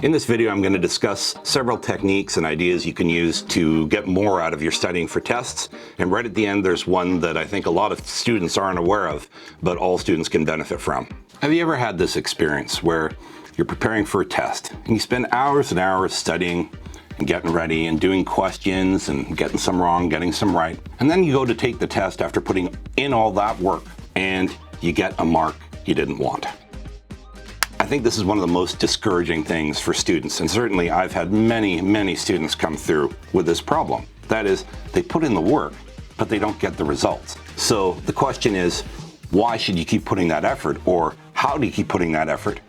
In this video, I'm going to discuss several techniques and ideas you can use to get more out of your studying for tests. And right at the end, there's one that I think a lot of students aren't aware of, but all students can benefit from. Have you ever had this experience where you're preparing for a test and you spend hours and hours studying and getting ready and doing questions and getting some wrong, getting some right, and then you go to take the test after putting in all that work and you get a mark you didn't want? I think this is one of the most discouraging things for students, and certainly I've had many students come through with this problem. That is, they put in the work, but they don't get the results. So the question is, why should you keep putting that effort, or how do you keep putting that effort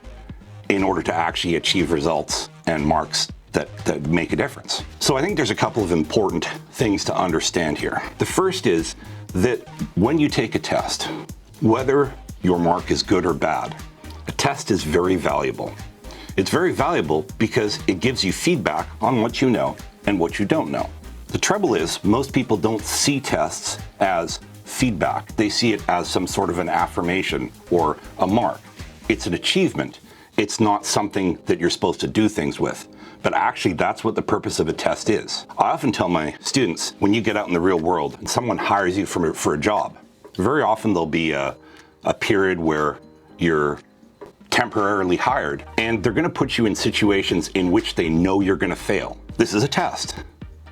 in order to actually achieve results and marks that make a difference? So I think there's a couple of important things to understand here. The first is that when you take a test, whether your mark is good or bad, a test is very valuable. It's very valuable because it gives you feedback on what you know and what you don't know. The trouble is, most people don't see tests as feedback. They see it as some sort of an affirmation or a mark. It's an achievement. It's not something that you're supposed to do things with. But actually, that's what the purpose of a test is. I often tell my students, when you get out in the real world and someone hires you for a job, very often there'll be a period where you're temporarily hired, and they're going to put you in situations in which they know you're going to fail. This is a test.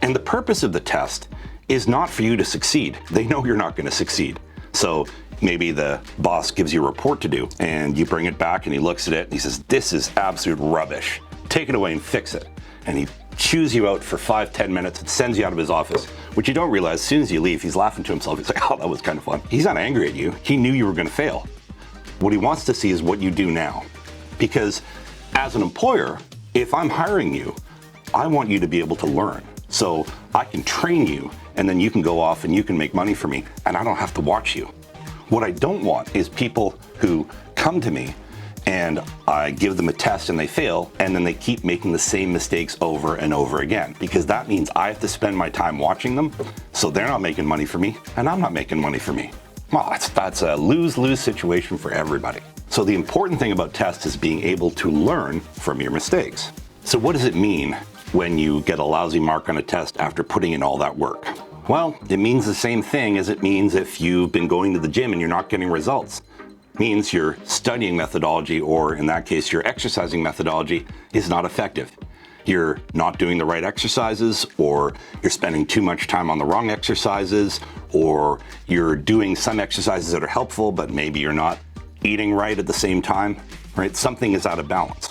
And the purpose of the test is not for you to succeed. They know you're not going to succeed. So maybe the boss gives you a report to do, and you bring it back and he looks at it and he says, "This is absolute rubbish. Take it away and fix it." And he chews you out for 5-10 minutes and sends you out of his office, which you don't realize as soon as you leave, he's laughing to himself. He's like, "Oh, that was kind of fun." He's not angry at you. He knew you were going to fail. What he wants to see is what you do now. Because as an employer, if I'm hiring you, I want you to be able to learn. So I can train you, and then you can go off and you can make money for me, and I don't have to watch you. What I don't want is people who come to me and I give them a test and they fail, and then they keep making the same mistakes over and over again, because that means I have to spend my time watching them, so they're not making money for me, and I'm not making money for me. Well, that's a lose-lose situation for everybody. So the important thing about tests is being able to learn from your mistakes. So what does it mean when you get a lousy mark on a test after putting in all that work? Well, it means the same thing as it means if you've been going to the gym and you're not getting results. It means your studying methodology, or in that case, your exercising methodology, is not effective. You're not doing the right exercises, or you're spending too much time on the wrong exercises, or you're doing some exercises that are helpful, but maybe you're not eating right at the same time, right? Something is out of balance.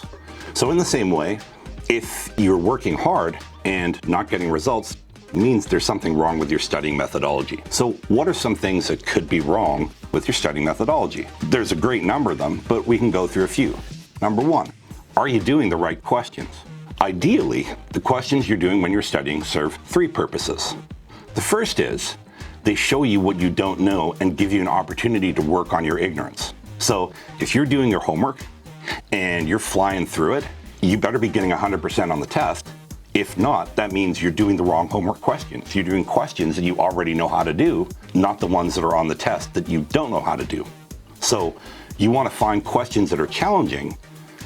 So in the same way, if you're working hard and not getting results, it means there's something wrong with your studying methodology. So what are some things that could be wrong with your studying methodology? There's a great number of them, but we can go through a few. Number one, are you doing the right questions? Ideally, the questions you're doing when you're studying serve three purposes. The first is, they show you what you don't know and give you an opportunity to work on your ignorance. So if you're doing your homework and you're flying through it, you better be getting 100% on the test. If not, that means you're doing the wrong homework questions. You're doing questions that you already know how to do, not the ones that are on the test that you don't know how to do. So you want to find questions that are challenging,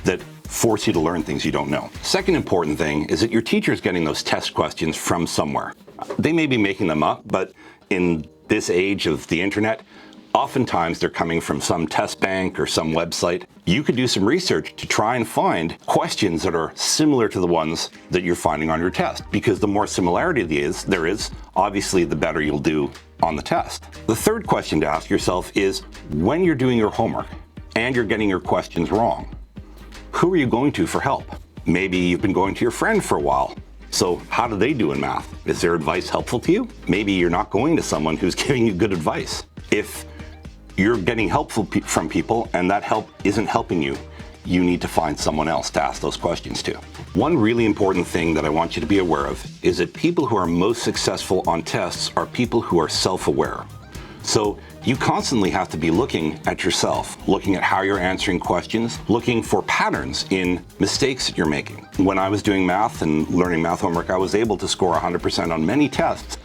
that force you to learn things you don't know. Second important thing is that your teacher is getting those test questions from somewhere. They may be making them up, but in this age of the internet, oftentimes they're coming from some test bank or some website. You could do some research to try and find questions that are similar to the ones that you're finding on your test, because the more similarity there is, obviously the better you'll do on the test. The third question to ask yourself is, when you're doing your homework and you're getting your questions wrong, who are you going to for help? Maybe you've been going to your friend for a while. So how do they do in math? Is their advice helpful to you? Maybe you're not going to someone who's giving you good advice. If you're getting help from people and that help isn't helping you, you need to find someone else to ask those questions to. One really important thing that I want you to be aware of is that people who are most successful on tests are people who are self-aware. So you constantly have to be looking at yourself, looking at how you're answering questions, looking for patterns in mistakes that you're making. When I was doing math and learning math homework, I was able to score 100% on many tests.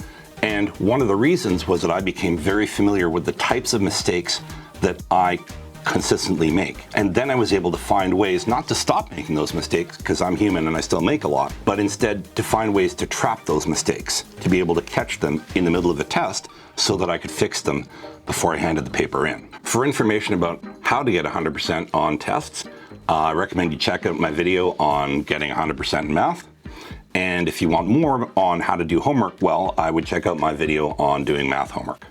And one of the reasons was that I became very familiar with the types of mistakes that I consistently make. And then I was able to find ways not to stop making those mistakes, because I'm human and I still make a lot, but instead to find ways to trap those mistakes, to be able to catch them in the middle of the test so that I could fix them before I handed the paper in. For information about how to get 100% on tests, I recommend you check out my video on getting 100% in math. And if you want more on how to do homework well, I would check out my video on doing math homework.